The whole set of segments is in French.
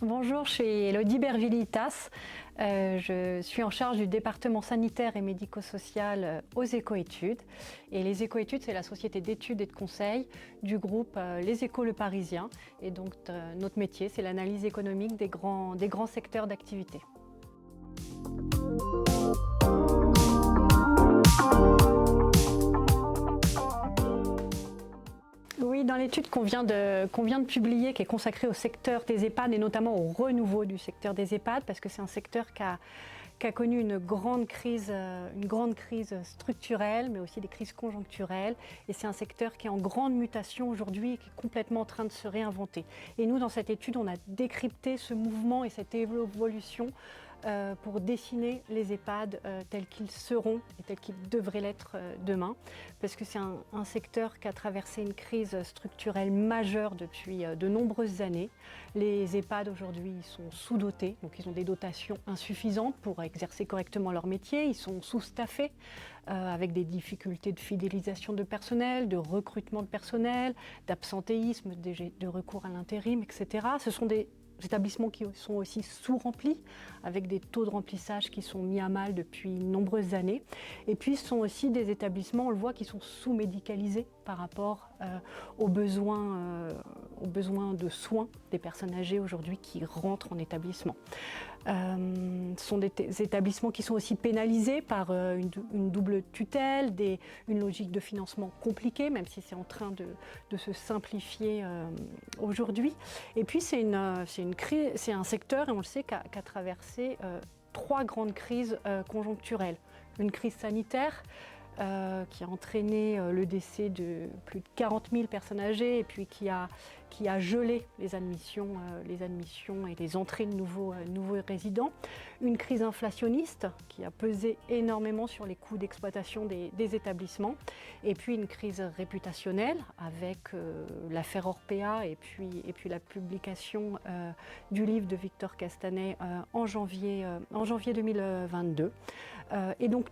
Bonjour, je suis Elodie Bervilitas. Je suis en charge du département sanitaire et médico-social aux Éco-Études. Et les Éco-Études, c'est la société d'études et de conseil du groupe Les Échos Le Parisien. Et donc notre métier, c'est l'analyse économique des grands secteurs d'activité. Oui, dans l'étude qu'on vient de publier, qui est consacrée au secteur des EHPAD et notamment au renouveau du secteur des EHPAD, parce que c'est un secteur qui a connu une grande crise structurelle, mais aussi des crises conjoncturelles. Et c'est un secteur qui est en grande mutation aujourd'hui et qui est complètement en train de se réinventer. Et nous, dans cette étude, on a décrypté ce mouvement et cette évolution pour dessiner les EHPAD tels qu'ils seront et tels qu'ils devraient l'être demain. Parce que c'est un secteur qui a traversé une crise structurelle majeure depuis de nombreuses années. Les EHPAD aujourd'hui sont sous-dotés, donc ils ont des dotations insuffisantes pour exercer correctement leur métier. Ils sont sous-staffés avec des difficultés de fidélisation de personnel, de recrutement de personnel, d'absentéisme, de recours à l'intérim, etc. Ce sont des établissements qui sont aussi sous-remplis, avec des taux de remplissage qui sont mis à mal depuis de nombreuses années. Et puis ce sont aussi des établissements, on le voit, qui sont sous-médicalisés par rapport aux besoins de soins des personnes âgées aujourd'hui qui rentrent en établissement. Ce sont des établissements qui sont aussi pénalisés par une double tutelle, une logique de financement compliquée, même si c'est en train de se simplifier aujourd'hui. Et puis c'est un secteur, et on le sait, qui a traversé trois grandes crises conjoncturelles. Une crise sanitaire qui a entraîné le décès de plus de 40 000 personnes âgées et puis qui a gelé les admissions et les entrées de nouveaux résidents. Une crise inflationniste qui a pesé énormément sur les coûts d'exploitation des établissements. Et puis une crise réputationnelle avec l'affaire Orpea et puis la publication du livre de Victor Castanet en janvier 2022. Et donc,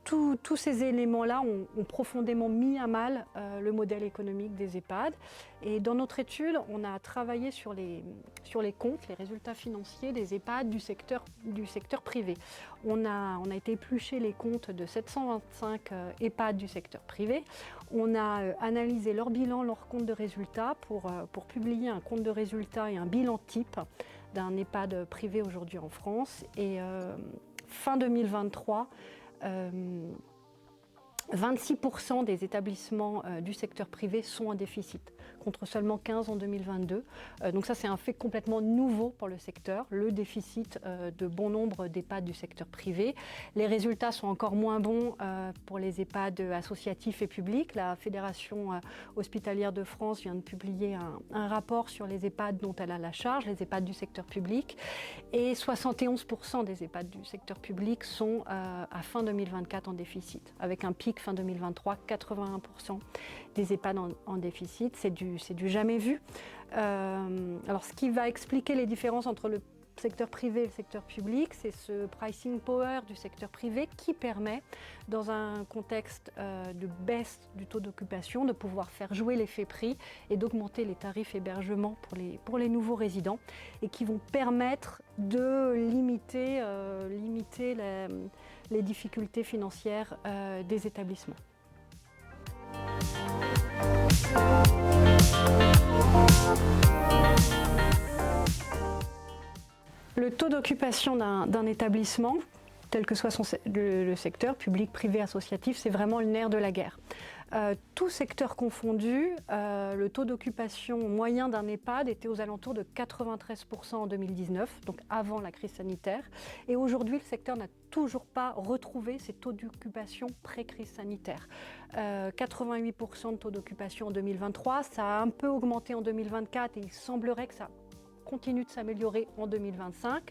tous ces éléments-là ont profondément mis à mal le modèle économique des EHPAD. Et dans notre étude, on a travaillé sur les comptes, les résultats financiers des EHPAD du secteur privé. On a été éplucher les comptes de 725 EHPAD du secteur privé. On a analysé leur bilan, leur compte de résultats pour publier un compte de résultats et un bilan type d'un EHPAD privé aujourd'hui en France. Et fin 2023, 26% des établissements du secteur privé sont en déficit, contre seulement 15 en 2022. Donc ça, c'est un fait complètement nouveau pour le secteur, le déficit de bon nombre d'EHPAD du secteur privé. Les résultats sont encore moins bons pour les EHPAD associatifs et publics. La Fédération hospitalière de France vient de publier un rapport sur les EHPAD dont elle a la charge, les EHPAD du secteur public. Et 71% des EHPAD du secteur public sont à fin 2024 en déficit, avec un pic fin 2023, 81% des EHPAD en déficit. C'est du jamais vu. Alors, ce qui va expliquer les différences entre le secteur privé et le secteur public, c'est ce pricing power du secteur privé qui permet, dans un contexte de baisse du taux d'occupation, de pouvoir faire jouer l'effet prix et d'augmenter les tarifs hébergement pour les nouveaux résidents et qui vont permettre de limiter les difficultés financières des établissements. Le taux d'occupation d'un établissement, tel que soit le secteur public, privé, associatif, c'est vraiment le nerf de la guerre. Tout secteur confondu, le taux d'occupation moyen d'un EHPAD était aux alentours de 93% en 2019, donc avant la crise sanitaire. Et aujourd'hui, le secteur n'a toujours pas retrouvé ses taux d'occupation pré-crise sanitaire. 88% de taux d'occupation en 2023, ça a un peu augmenté en 2024 et il semblerait que ça continue de s'améliorer en 2025,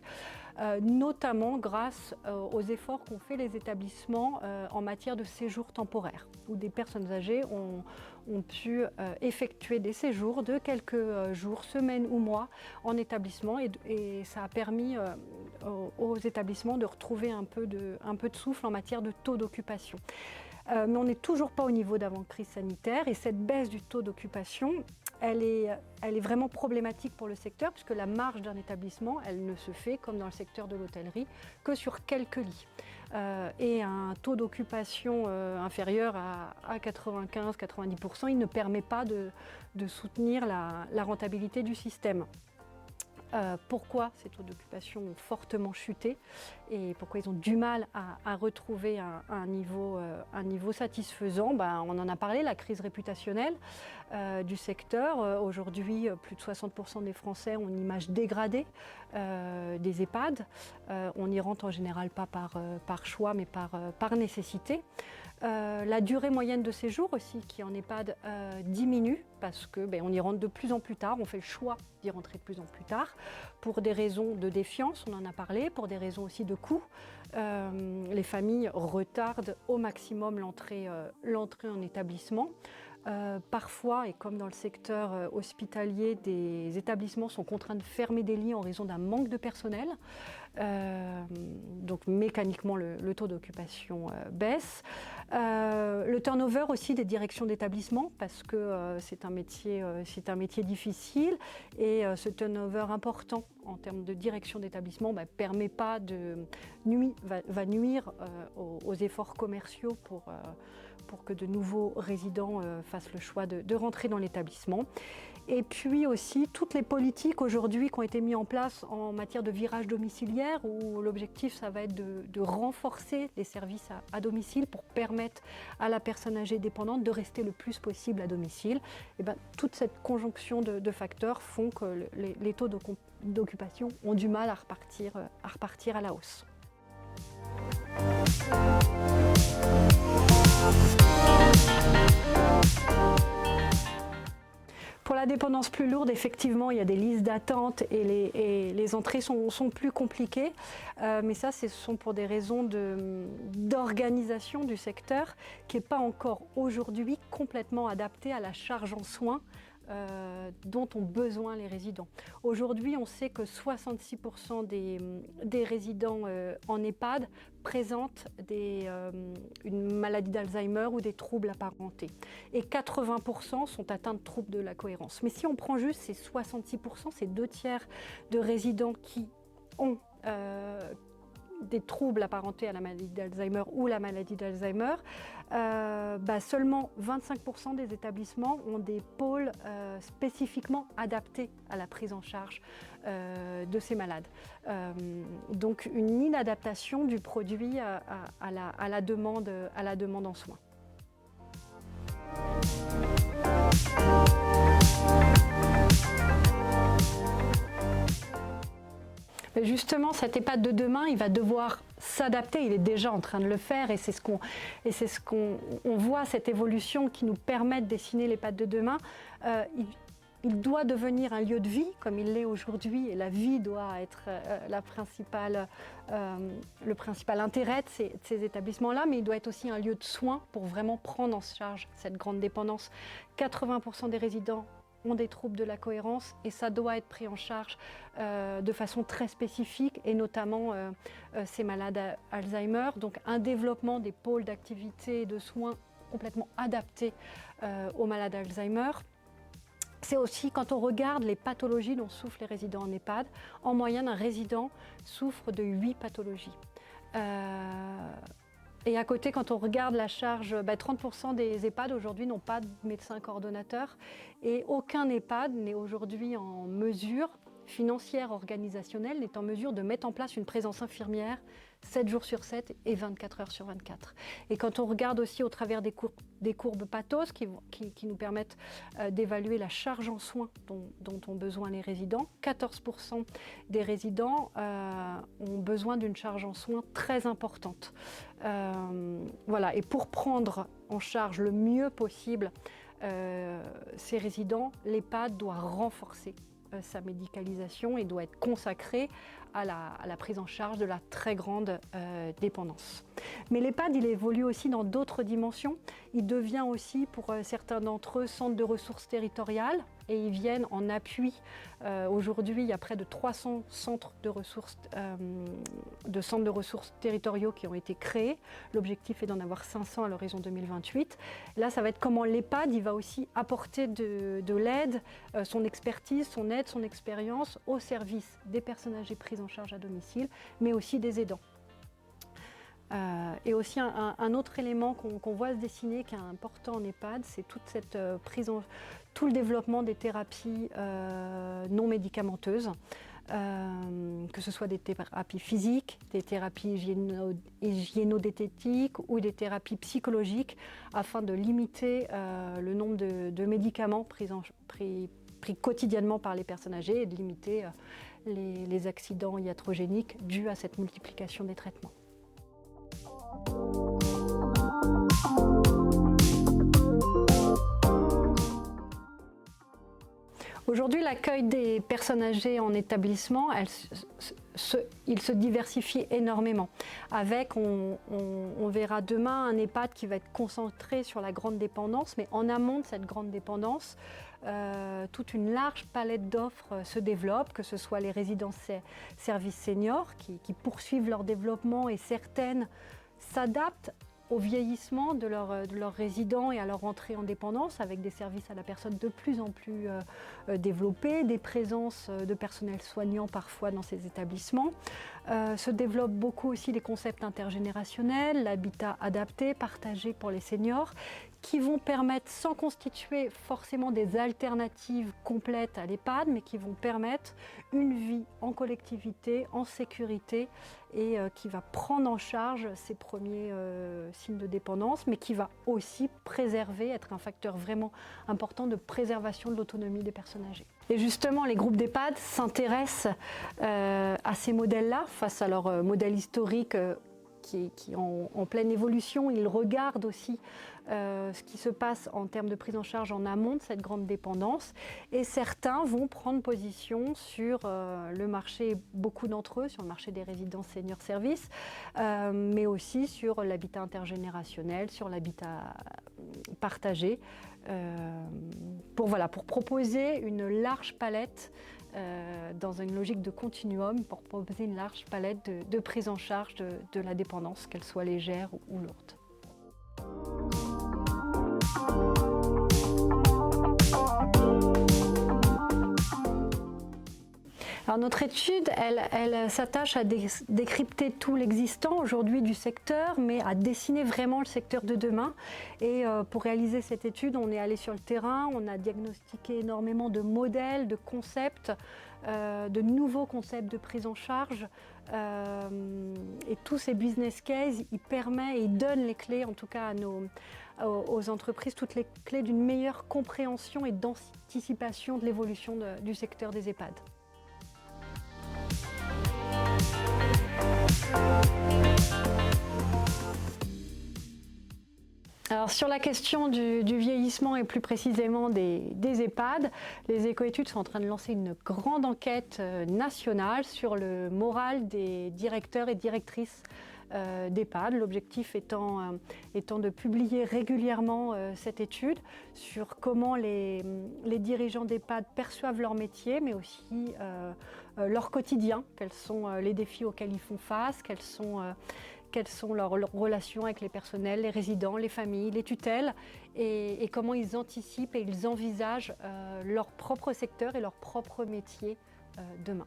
notamment grâce aux efforts qu'ont fait les établissements en matière de séjour temporaire, où des personnes âgées ont pu effectuer des séjours de quelques jours, semaines ou mois en établissement et ça a permis aux établissements de retrouver un peu de souffle en matière de taux d'occupation. Mais on n'est toujours pas au niveau d'avant-crise sanitaire et cette baisse du taux d'occupation, elle est vraiment problématique pour le secteur puisque la marge d'un établissement, elle ne se fait, comme dans le secteur de l'hôtellerie, que sur quelques lits. Et un taux d'occupation inférieur à 95-90%, il ne permet pas de soutenir la rentabilité du système. Pourquoi ces taux d'occupation ont fortement chuté et pourquoi ils ont du mal à retrouver un niveau satisfaisant. On en a parlé, la crise réputationnelle du secteur. Aujourd'hui, plus de 60% des Français ont une image dégradée des EHPAD. On y rentre en général pas par choix mais par nécessité. La durée moyenne de séjour aussi qui en EHPAD diminue parce qu'on y rentre de plus en plus tard, on fait le choix d'y rentrer de plus en plus tard pour des raisons de défiance, on en a parlé, pour des raisons aussi de coût. Les familles retardent au maximum l'entrée en établissement. Parfois, et comme dans le secteur hospitalier, des établissements sont contraints de fermer des lits en raison d'un manque de personnel. Donc mécaniquement, le taux d'occupation baisse. Le turnover aussi des directions d'établissement, parce que c'est un métier difficile. Et ce turnover important en termes de direction d'établissement permet pas va nuire aux efforts commerciaux pour que de nouveaux résidents fassent le choix de rentrer dans l'établissement. Et puis aussi toutes les politiques aujourd'hui qui ont été mises en place en matière de virage domiciliaire où l'objectif ça va être de renforcer les services à domicile pour permettre à la personne âgée dépendante de rester le plus possible à domicile. Et toute cette conjonction de facteurs font que les taux d'occupation ont du mal à repartir à la hausse. Pour la dépendance plus lourde, effectivement, il y a des listes d'attente et les entrées sont plus compliquées. Mais ça, ce sont pour des raisons d'organisation du secteur qui n'est pas encore aujourd'hui complètement adapté à la charge en soins dont ont besoin les résidents. Aujourd'hui, on sait que 66% des résidents en EHPAD présentent une maladie d'Alzheimer ou des troubles apparentés. Et 80% sont atteints de troubles de la cohérence. Mais si on prend juste ces 66%, ces 2/3 de résidents qui ont des troubles apparentés à la maladie d'Alzheimer ou la maladie d'Alzheimer, seulement 25% des établissements ont des pôles spécifiquement adaptés à la prise en charge de ces malades. Donc une inadaptation du produit à la demande en soins. Justement, cet EHPAD de demain, il va devoir s'adapter. Il est déjà en train de le faire et c'est ce qu'on voit, cette évolution qui nous permet de dessiner l'EHPAD de demain. Il doit devenir un lieu de vie comme il l'est aujourd'hui et la vie doit être le principal intérêt de ces établissements-là, mais il doit être aussi un lieu de soins pour vraiment prendre en charge cette grande dépendance. 80% des résidents ont des troubles de la cohérence et ça doit être pris en charge de façon très spécifique et notamment ces malades à Alzheimer. Donc un développement des pôles d'activité et de soins complètement adaptés aux malades Alzheimer. C'est aussi quand on regarde les pathologies dont souffrent les résidents en EHPAD, en moyenne un résident souffre de 8 pathologies. Et à côté, quand on regarde la charge, 30% des EHPAD aujourd'hui n'ont pas de médecin coordonnateur et aucun EHPAD n'est aujourd'hui en mesure, financière, organisationnelle, n'est en mesure de mettre en place une présence infirmière 7 jours sur 7 et 24 heures sur 24. Et quand on regarde aussi au travers des courbes PATHOS qui nous permettent d'évaluer la charge en soins dont ont besoin les résidents, 14% des résidents ont besoin d'une charge en soins très importante. Voilà. Et pour prendre en charge le mieux possible ces résidents, l'EHPAD doit renforcer sa médicalisation et doit être consacré à la prise en charge de la très grande dépendance. Mais l'EHPAD, il évolue aussi dans d'autres dimensions. Il devient aussi, pour certains d'entre eux, centre de ressources territoriales, et ils viennent en appui. Aujourd'hui, il y a près de 300 centres de ressources territoriaux qui ont été créés. L'objectif est d'en avoir 500 à l'horizon 2028. Là, ça va être comment l'EHPAD il va aussi apporter de l'aide, son expertise, son aide, son expérience au service des personnes âgées prises en charge à domicile, mais aussi des aidants. Et aussi un autre élément qu'on voit se dessiner qui est important en EHPAD, c'est toute cette tout le développement des thérapies non médicamenteuses, que ce soit des thérapies physiques, des thérapies hygiénodététiques ou des thérapies psychologiques, afin de limiter le nombre de médicaments pris quotidiennement par les personnes âgées et de limiter les accidents iatrogéniques dus à cette multiplication des traitements. Aujourd'hui, l'accueil des personnes âgées en établissement, il se diversifie énormément. Avec, on verra demain un EHPAD qui va être concentré sur la grande dépendance, mais en amont de cette grande dépendance, toute une large palette d'offres se développe, que ce soit les résidences services seniors qui poursuivent leur développement et certaines s'adaptent au vieillissement de leurs résidents et à leur entrée en dépendance avec des services à la personne de plus en plus développés, des présences de personnel soignant parfois dans ces établissements. Se développent beaucoup aussi les concepts intergénérationnels, l'habitat adapté, partagé pour les seniors, qui vont permettre, sans constituer forcément des alternatives complètes à l'EHPAD, mais qui vont permettre une vie en collectivité, en sécurité, et qui va prendre en charge ces premiers signes de dépendance, mais qui va aussi préserver, être un facteur vraiment important de préservation de l'autonomie des personnes âgées. Et justement, les groupes d'EHPAD s'intéressent à ces modèles-là, face à leur modèle historique qui est en pleine évolution. Ils regardent aussi ce qui se passe en termes de prise en charge en amont de cette grande dépendance. Et certains vont prendre position sur le marché, beaucoup d'entre eux, sur le marché des résidences seniors services, mais aussi sur l'habitat intergénérationnel, sur l'habitat partagé, pour proposer une large palette dans une logique de continuum, pour proposer une large palette de prise en charge de la dépendance, qu'elle soit légère ou lourde. Alors notre étude, elle s'attache à décrypter tout l'existant aujourd'hui du secteur, mais à dessiner vraiment le secteur de demain. Et pour réaliser cette étude, on est allé sur le terrain, on a diagnostiqué énormément de modèles, de concepts, de nouveaux concepts de prise en charge. Et tous ces business cases, ils donnent les clés, en tout cas aux entreprises, toutes les clés d'une meilleure compréhension et d'anticipation de l'évolution du secteur des EHPAD. Alors sur la question du vieillissement et plus précisément des EHPAD, les éco-études sont en train de lancer une grande enquête nationale sur le moral des directeurs et directrices d'EHPAD. L'objectif étant de publier régulièrement cette étude sur comment les dirigeants d'EHPAD perçoivent leur métier, mais aussi leur quotidien, quels sont les défis auxquels ils font face, quelles sont leurs relations avec les personnels, les résidents, les familles, les tutelles, et comment ils anticipent et ils envisagent leur propre secteur et leur propre métier demain.